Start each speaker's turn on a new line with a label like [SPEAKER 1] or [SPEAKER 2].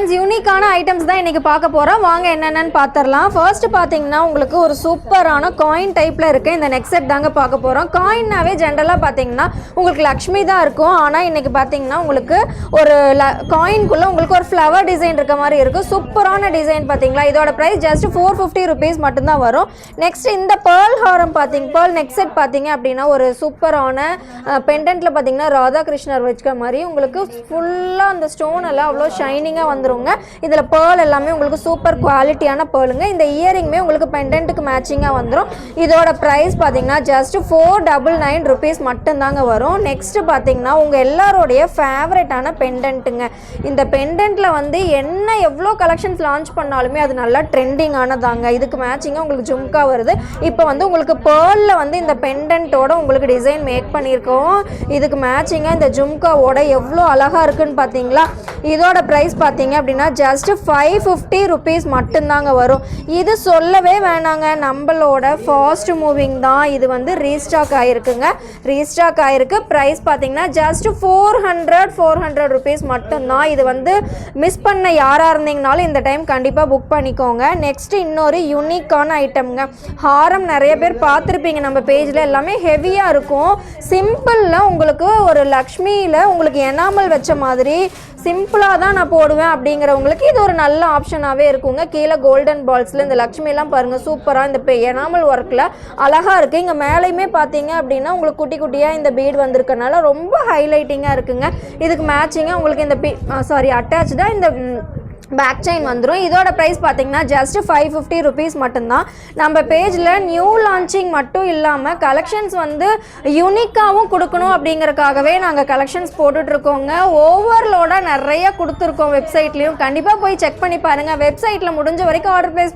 [SPEAKER 1] யூனிக்கான ஐட்டம்ஸ் தான் இன்றைக்கி பார்க்க போகிறோம். வாங்க என்னென்னு பார்த்துடலாம். ஃபர்ஸ்ட் பார்த்தீங்கன்னா உங்களுக்கு ஒரு சூப்பரான காயின் டைப்பில் இருக்குது இந்த நெக் செட் தாங்க பார்க்க போகிறோம். காயின்னாவே ஜென்ரலாக பார்த்தீங்கன்னா உங்களுக்கு லக்ஷ்மி தான் இருக்கும். ஆனால் இன்றைக்கி பார்த்தீங்கன்னா உங்களுக்கு ஒரு காயின்குள்ளே உங்களுக்கு ஒரு ஃப்ளவர் டிசைன் இருக்க மாதிரி இருக்குது. சூப்பரான டிசைன் பார்த்தீங்களா. இதோட ப்ரைஸ் ஜஸ்ட் 450 ருபீஸ் மட்டும்தான் வரும். நெக்ஸ்ட் இந்த பேர்ல் ஹாரம் பேர்ல் நெக் செட் பார்த்தீங்க அப்படின்னா ஒரு சூப்பரான பெண்டன்ட்டில் பார்த்தீங்கன்னா ராதாகிருஷ்ணர் வச்சுக்க மாதிரி உங்களுக்கு ஃபுல்லாக அந்த ஸ்டோன் எல்லாம் அவ்வளோ ஷைனிங்காக வந்துடும். இதில் பேர்ல் எல்லாமே உங்களுக்கு சூப்பர் குவாலிட்டியான பேர்லுங்க. இந்த இயரிங்குமே உங்களுக்கு பெண்டன்ட்டுக்கு மேட்சிங்காக வந்துடும். இதோட ப்ரைஸ் பார்த்தீங்கன்னா ஜஸ்ட் 499 ருபீஸ் மட்டும்தாங்க வரும். நெக்ஸ்ட் பார்த்தீங்கன்னா உங்கள் எல்லாரோடைய ஃபேவரட்டான பெண்டன்ட்டுங்க. இந்த பெண்டன்ட்டில் வந்து என்ன எவ்வளோ கலெக்ஷன்ஸ் லான்ச் பண்ணாலுமே அது நல்லா ட்ரெண்டிங்கானதாங்க. இதுக்கு மேட்சிங்காக உங்களுக்கு ஜும்கா வருது. இப்போ வந்து உங்களுக்கு பேர்லில் வந்து இந்த பெண்டன்ட்டோட உங்களுக்கு டிசைன் மேக் பண்ணியிருக்கோம். இதுக்கு மேட்சிங்காக இந்த ஜும்காவோட எவ்வளோ அழகாக இருக்குன்னு பார்த்தீங்களா. இதோட ப்ரைஸ் பார்த்தீங்க அப்படின்னா ஜஸ்ட் 550 ருபீஸ் மட்டும்தாங்க வரும். இது சொல்லவே வேணாங்க, நம்மளோட ஃபாஸ்ட் மூவிங் தான். இது வந்து ரீஸ்டாக் ஆகிருக்குங்க. ரீஸ்டாக் ஆகிருக்கு. ப்ரைஸ் பார்த்தீங்கன்னா ஜஸ்ட் 400 ருபீஸ் மட்டும்தான். இது வந்து மிஸ் பண்ண யாராக இருந்தீங்கனாலும் இந்த டைம் கண்டிப்பாக புக் பண்ணிக்கோங்க. நெக்ஸ்ட் இன்னொரு யூனிக்கான ஐட்டம்ங்க. ஹாரம் நிறைய பேர் பார்த்துருப்பீங்க நம்ம பேஜில். எல்லாமே ஹெவியாக இருக்கும். சிம்பிளில் உங்களுக்கு ஒரு லக்ஷ்மியில் உங்களுக்கு எனாமல் வச்ச மாதிரி சிம்பிளாக தான் நான் போடுவேன் அப்படிங்கிறவங்களுக்கு இது ஒரு நல்ல ஆப்ஷனாகவே இருக்குங்க. கீழே கோல்டன் பால்ஸில் இந்த லக்ஷ்மிலாம் பாருங்கள் சூப்பராக இந்த எனாமல் ஒர்க்கில் அழகாக இருக்குது. இங்கே மேலேயுமே பார்த்தீங்க அப்படின்னா உங்களுக்கு குட்டி குட்டியாக இந்த பீட் வந்திருக்கனால ரொம்ப ஹைலைட்டிங்காக இருக்குங்க. இதுக்கு மேட்சிங்காக உங்களுக்கு இந்த அட்டாச்சாக இந்த பேக் செயின் வந்துடும். இதோட ப்ரைஸ் பார்த்தீங்கன்னா ஜஸ்ட் 550 ருபீஸ் மட்டும்தான். நம்ம பேஜில் நியூ லான்ச்சிங் மட்டும் இல்லாமல் கலெக்ஷன்ஸ் வந்து யூனிக்காகவும் கொடுக்கணும் அப்படிங்கிறக்காகவே நாங்கள் கலெக்ஷன்ஸ் போட்டுட்ருக்கோங்க. ஓவர்லோடாக நிறைய கொடுத்துருக்கோம் வெப்சைட்லேயும். கண்டிப்பாக போய் செக் பண்ணி பாருங்கள். வெப்சைட்டில் முடிஞ்ச வரைக்கும் ஆர்டர் ப்ளேஸ்